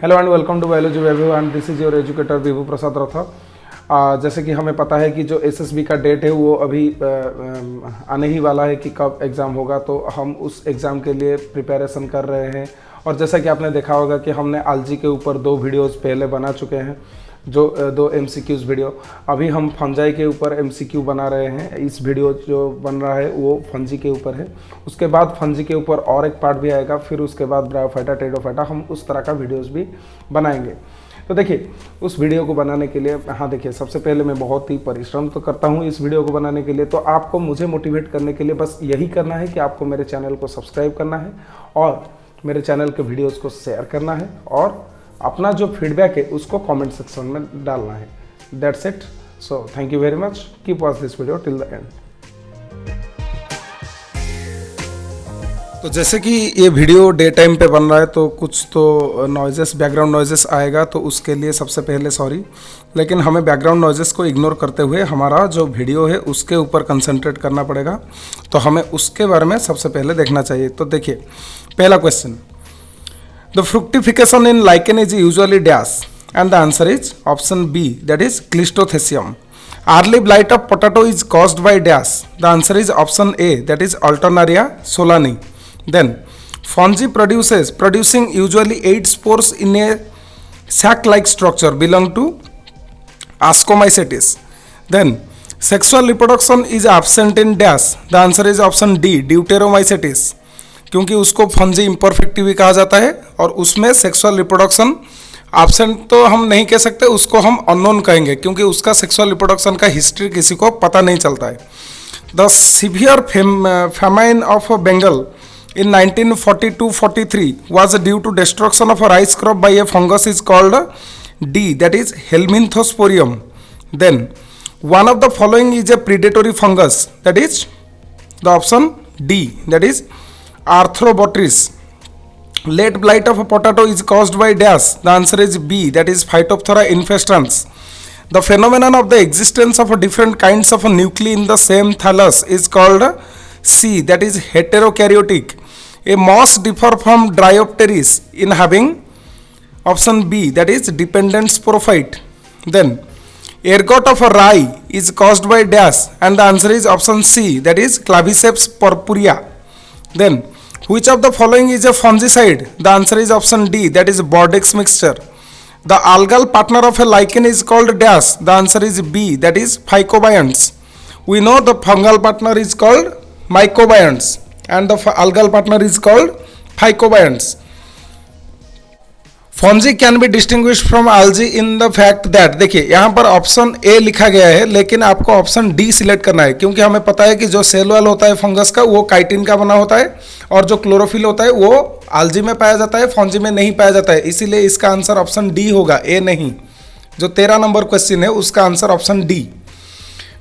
Hello and welcome to biology Vaibhav and this is your educator Vibhu Prasad Rathore. जैसे कि हमें पता है कि जो एसएसबी का डेट है वो अभी आने ही वाला है कि कब एग्ज़ाम होगा, तो हम उस एग्ज़ाम के लिए प्रिपरेशन कर रहे हैं। और जैसा कि आपने देखा होगा कि हमने आलजी के ऊपर 2 वीडियोस पहले बना चुके हैं, जो 2 MCQs वीडियो। अभी हम फंजाई के ऊपर MCQ बना रहे हैं। इस वीडियो जो बन रहा है वो फंजी के ऊपर है। उसके बाद फंजी के ऊपर और एक पार्ट भी आएगा, फिर उसके बाद ब्रायोफाइटा टेरिडोफाइटा, हम उस तरह का वीडियोस भी बनाएंगे। तो देखिए, उस वीडियो को बनाने के लिए देखिए, सबसे पहले मैं बहुत ही परिश्रम तो करता हूँ इस वीडियो को बनाने के लिए। तो आपको मुझे मोटिवेट करने के लिए बस यही करना है कि आपको मेरे चैनल को सब्सक्राइब करना है और मेरे चैनल के वीडियोज़ को शेयर करना है और अपना जो फीडबैक है उसको कमेंट सेक्शन में डालना है। That's it. So thank you very much. Keep watch this video till the end. तो जैसे कि ये वीडियो डे टाइम पे बन रहा है तो कुछ तो नॉइजेस, बैकग्राउंड नॉइजेस आएगा, तो उसके लिए सबसे पहले सॉरी। लेकिन हमें बैकग्राउंड नॉइजेस को इग्नोर करते हुए हमारा जो वीडियो है उसके ऊपर कंसंट्रेट करना पड़ेगा। तो हमें उसके बारे में सबसे पहले देखना चाहिए। तो देखिए, पहला question, the fructification in lichen is usually dash, and the answer is option B, that is Cleistothecium. Early blight of potato is caused by dash. The answer is option A, that is Alternaria solani. Then fungi producing usually 8 spores in a sac-like structure belong to Ascomycetes. Then sexual reproduction is absent in dash. The answer is option D, Deuteromycetes. क्योंकि उसको fungi imperfect भी कहा जाता है और उसमें sexual reproduction absent तो हम नहीं कह सकते, उसको हम अननोन कहेंगे क्योंकि उसका सेक्सुअल रिप्रोडक्शन का हिस्ट्री किसी को पता नहीं चलता है। The severe famine of Bengal in 1942-43 was due to destruction of a rice crop by a fungus is called D, that is Helminthosporium. Then one of the following is a predatory fungus, that is the option D, that is Arthrobotrys. Late blight of a potato is caused by dash. The answer is B, that is Phytophthora infestans. The phenomenon of the existence of different kinds of nuclei in the same thallus is called C, that is heterokaryotic. A moss differ from Dryopteris in having option B, that is dependent sporophyte. Then ergot of a rye is caused by dash, and the answer is option C, that is Claviceps purpurea. Then which of the following is a fungicide? The answer is option D, that is Bordeaux mixture. The algal partner of a lichen is called dash. The answer is B, that is Phycobionts. We know the fungal partner is called Mycobionts and the algal partner is called Phycobionts. Fungi can be distinguish from algae in the fact that, देखिए यहाँ पर option A लिखा गया है लेकिन आपको option D select करना है, क्योंकि हमें पता है कि जो सेल वॉल होता है फंगस का वो काइटिन का बना होता है और जो क्लोरोफिल होता है वो आल्जी में पाया जाता है, फंजी में नहीं पाया जाता है। इसीलिए इसका आंसर ऑप्शन डी होगा, ए नहीं। जो 13 नंबर क्वेश्चन है उसका आंसर ऑप्शन डी।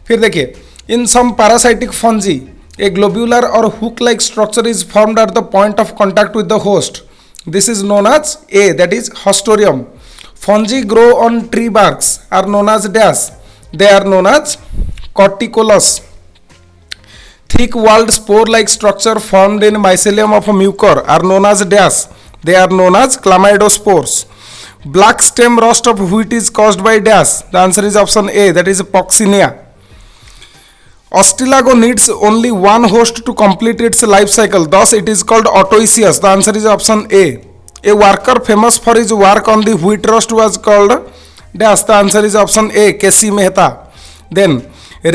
फिर देखिए, इन सम पैरासाइटिक फंजी ए ग्लोब्यूलर और hook like structure is formed at the point of contact with the host. This is known as A, that is Haustorium. Fungi grow on tree barks are known as dash. They are known as corticolous. Thick walled spore-like structure formed in mycelium of a mucor are known as dash. They are known as chlamydospores. Black stem rust of wheat is caused by dash. The answer is option A, that is Poxinia. Ostilago needs only one host to complete its life cycle, thus it is called autoecious. The answer is option A. A worker famous for his work on the wheat rust was called dash. The answer is option A, K.C. Mehta. Then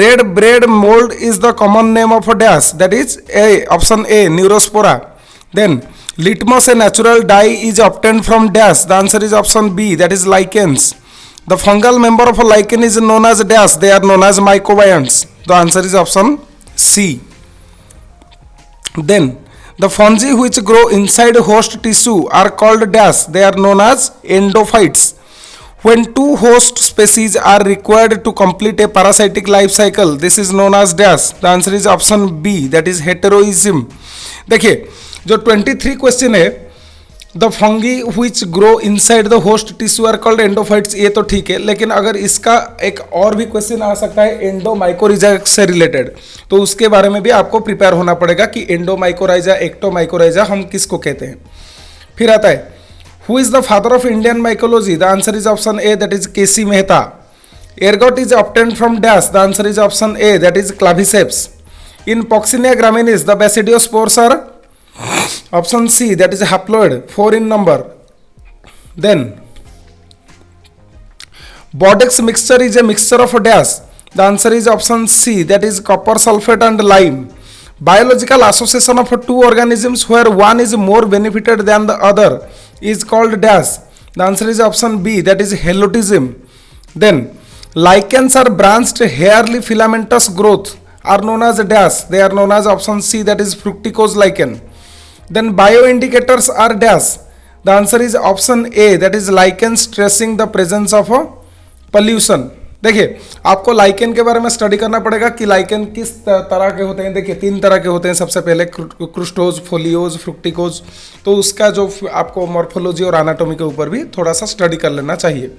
red bread mold is the common name of a dash, that is A, option A, Neurospora. Then litmus, a natural dye, is obtained from dash. The answer is option B, that is lichens. The fungal member of a lichen is known as dash. They are known as mycobionts. The answer is option C. Then the fungi which grow inside host tissue are called dash. They are known as endophytes. When 2 host species are required to complete a parasitic life cycle, this is known as dash. The answer is option B, that is heteroism. देखिए, जो 23 question है, the fungi which grow inside the host tissue are called endophytes, ये तो ठीक है। लेकिन अगर इसका एक और भी क्वेश्चन आ सकता है एंडोमाइकोराइजा से रिलेटेड, तो उसके बारे में भी आपको प्रिपेयर होना पड़ेगा कि एंडोमाइकोराइजा, एक्टोमाइकोराइजा हम किसको कहते हैं। फिर आता है Who is the father of Indian mycology? The answer is option A, that is K.C. Mehta. Ergot is obtained from dash. The answer is option A, that is claviceps. In Poxinea graminis, the basidiospores are option C, that is haploid, 4 in number. Then Bodex mixture is a mixture of dash. The answer is option C, that is copper sulfate and lime. Biological association of two organisms where one is more benefited than the other is called dash. The answer is option B, that is helotism. Then lichens are branched hairy filamentous growth are known as dash. They are known as option C, that is fructicose lichen. Then bioindicators are dash. The answer is option A, that is lichens tracing the presence of a pollution. देखिए आपको lichen के बारे में study करना पड़ेगा कि lichen किस तरह के होते हैं। देखिए 3 तरह के होते हैं। सबसे पहले क्रुस्टोज, फोलियोज, फ्रुक्टिकोज। तो उसका जो आपको मॉर्फोलॉजी और एनाटॉमी के ऊपर भी थोड़ा सा स्टडी कर लेना चाहिए।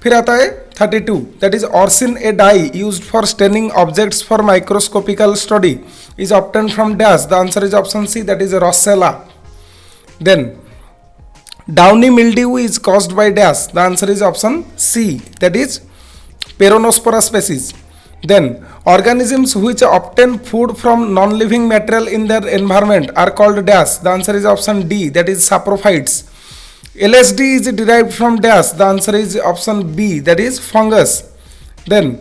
फिर आता है 32, that is orcein, a dye used for staining objects for microscopical study is obtain from dash. The answer is option C, that is Roccella. Then downy mildew is caused by dash. The answer is option C, that is Peronospora species. Then organisms which obtain food from non-living material in their environment are called dash. The answer is option D, that is saprophytes. LSD is derived from dash. The answer is option B, that is fungus. Then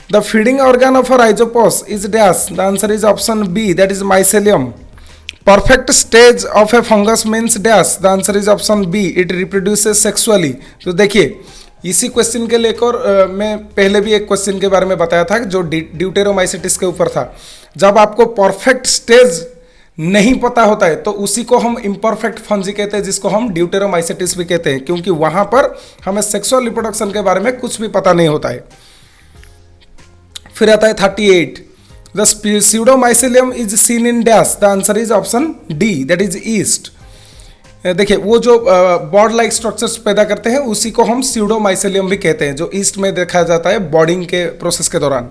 the feeding organ of a rhizopus is dash. The answer is option B, that is mycelium. Perfect stage of a fungus means dash. The answer is option B, it reproduces sexually. तो देखिए इसी question के लेकर मैं पहले भी एक question के बारे में बताया था जो ड्यूटेरोमाइसिटिस के ऊपर था। जब आपको परफेक्ट स्टेज नहीं पता होता है तो उसी को हम इम्परफेक्ट फंजी कहते हैं, जिसको हम ड्यूटेरोमाइसिटिस भी कहते हैं, क्योंकि वहां पर हमें सेक्सुअल रिप्रोडक्शन के बारे में कुछ भी पता नहीं होता है। फिर आता है 38, the pseudomycelium is seen in dash. The answer is option D, that is yeast. देखिए वो जो बॉड लाइक स्ट्रक्चर्स पैदा करते हैं उसी को हम स्यूडोमाइसेलियम भी कहते हैं, जो ईस्ट में देखा जाता है बॉडिंग के प्रोसेस के दौरान।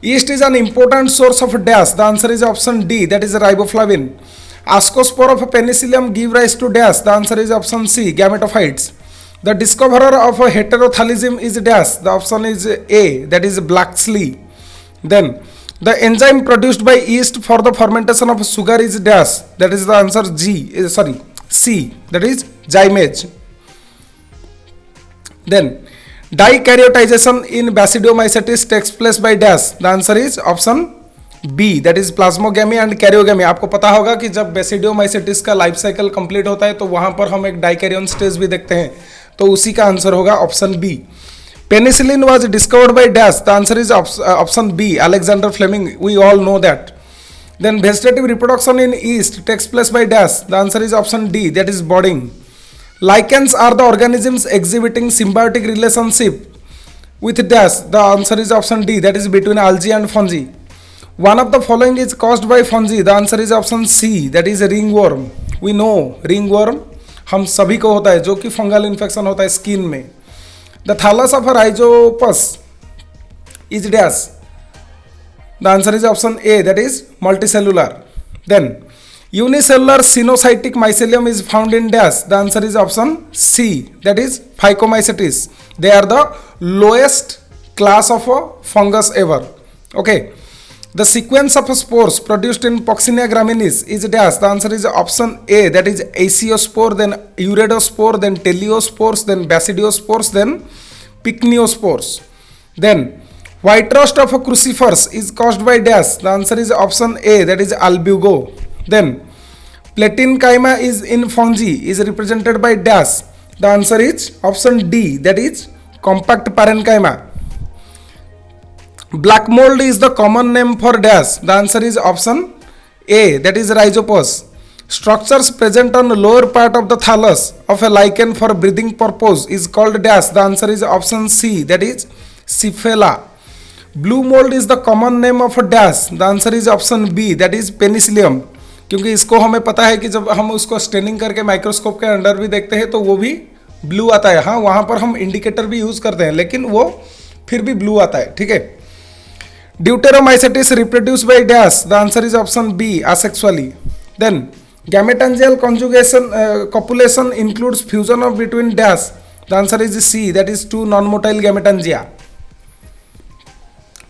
Yeast is an important source of dash. The answer is option D, that is riboflavin. Ascospore of penicillium give rise to dash. The answer is option C, gametophytes. The discoverer of heterothallism is dash. The option is A, that is Blakeslee. Then the enzyme produced by yeast for the fermentation of sugar is dash. That is the answer C, that is zymase. Then dikaryoticization in basidiomycetes takes place by dash. The answer is option B, that is plasmogamy and karyogamy. आपको पता होगा कि जब बेसिडियोमाइसेटिस का life cycle complete होता है तो वहां पर हम एक डाइकैरियन स्टेज भी देखते हैं, तो उसी का आंसर होगा option B. Penicillin was discovered by dash. The answer is option B, Alexander Fleming. We all know that. Then vegetative reproduction in yeast takes place by dash. The answer is option D, that is budding. Lichens are the organisms exhibiting symbiotic relationship with dash. The answer is option D, that is between algae and fungi. One of the following is caused by fungi. The answer is option C, that is ringworm. We know ringworm हम सभी को होता है, जो कि fungal infection होता है skin में। The thallus of a rhizopus is dash. The answer is option A, that is multicellular. Then unicellular sinusitic mycelium is found in dash. The answer is option C, that is Phycomycetes. They are the lowest class of a fungus ever. Okay. The sequence of spores produced in Poxinea graminis is dash. The answer is option A, that is Aciospore, then Uridospore, then Teleospores, then Basidiospores, then Pycnospores. Then white rust of a crucifers is caused by dash. The answer is option A, that is albugo. Then platinchyma is in fungi is represented by dash. The answer is option D, that is compact parenchyma. Black mold is the common name for dash. The answer is option A, that is rhizopus. Structures present on the lower part of the thallus of a lichen for breathing purpose is called dash. The answer is option C, that is Cephala. Blue mold is the common name of a dash. The answer is option B, that is penicillium. क्योंकि इसको हमें पता है कि जब हम उसको staining करके माइक्रोस्कोप के अंडर भी देखते हैं तो वो भी ब्लू आता है। हाँ, वहाँ पर हम इंडिकेटर भी यूज करते हैं लेकिन वो फिर भी ब्लू आता है। ठीक है। Deuteromycetes reproduce by dash. The answer is option B, asexually. Then Gametangial conjugation copulation includes fusion of between dash. The answer is C, that is two non-motile gametangia.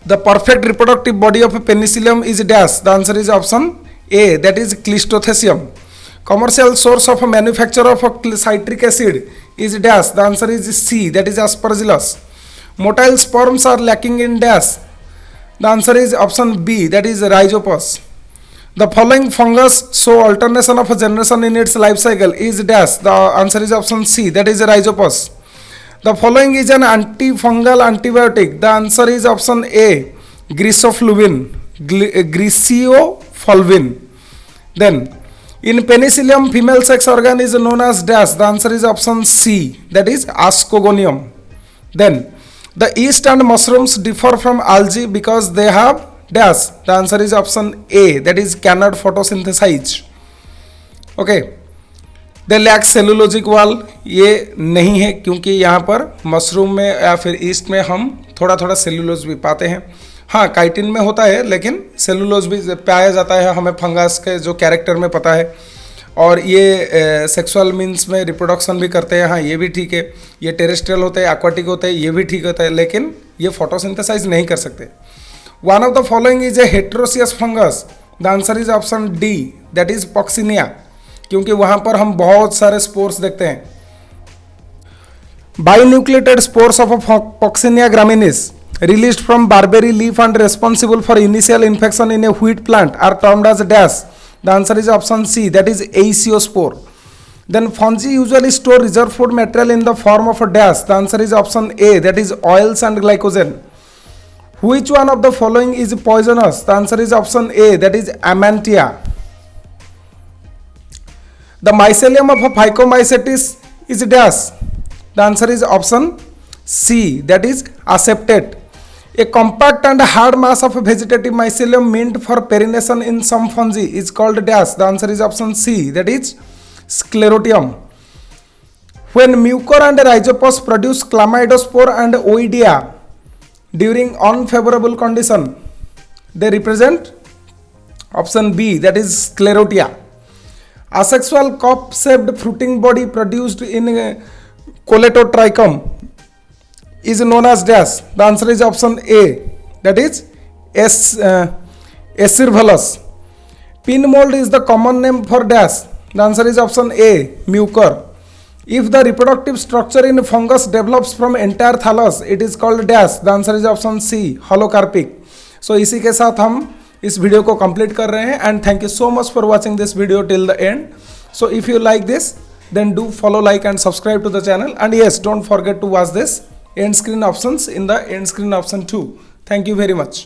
The perfect reproductive body of a penicillium is dash. The answer is option A, that is Cleistothecium. Commercial source of a manufacture of a citric acid is dash. The answer is C, that is Aspergillus. Motile sperms are lacking in dash. The answer is option B, that is Rhizopus. The following fungus show alternation of a generation in its life cycle is dash. The answer is option C, that is Rhizopus. The following is an antifungal antibiotic. The answer is option A, Grisofulvin. Then, in penicillium, female sex organ is known as dash. The answer is option C, that is Ascogonium. Then, the yeast and mushrooms differ from algae because they have dash. The answer is option A, that is cannot photosynthesize. Okay. They lack cellulosic wall, ये नहीं है क्योंकि यहाँ पर mushroom में या फिर east में हम थोड़ा थोड़ा सेलुलोज भी पाते हैं. हाँ, काइटिन में होता है लेकिन सेलुलोज भी पाया जाता है, हमें फंगस के जो कैरेक्टर में पता है. और ये सेक्सुअल मीन्स में रिप्रोडक्शन भी करते हैं. हाँ, ये भी ठीक है. ये टेरेस्ट्रियल होते हैं, एक्वाटिक होते हैं, ये भी ठीक होता है, लेकिन ये फोटोसिंथेसाइज नहीं कर सकते. One of the following is a heteroecious fungus. The answer is option D, that is puccinia, क्योंकि वहां पर हम बहुत सारे स्पोर्स देखते हैं. Binucleated spores of puccinia graminis released from barberry leaf and responsible for initial infection in a wheat plant are termed as dash. The answer is option C, that is Aesiospore. Then fungi usually store reserve food material in the form of a dash. The answer is option A, that is oils and glycogen. Which one of the following is poisonous? The answer is option A, that is Amantia. The mycelium of a Phycomycetes is dash. The answer is option C, that is Aseptate. A compact and hard mass of a vegetative mycelium meant for perennation in some fungi is called dash. The answer is option C, that is Sclerotium. When Mucor and Rhizopus produce Chlamydospore and Oidea during unfavorable condition, they represent option B, that is Sclerotia. Asexual cup-shaped fruiting body produced in Coletotrichum is known as dash. The answer is option A, that is Acervulus. Pin mold is the common name for dash. The answer is option A, Mucor. If the reproductive structure in fungus develops from entire thallus, it is called dash. The answer is option C, Holocarpic. So इसी के साथ हम इस video को complete कर रहे हैं. And thank you so much for watching this video till the end. So if you like this, then do follow, like and subscribe to the channel. And yes, don't forget to watch this end screen options in the end screen option too. Thank you very much.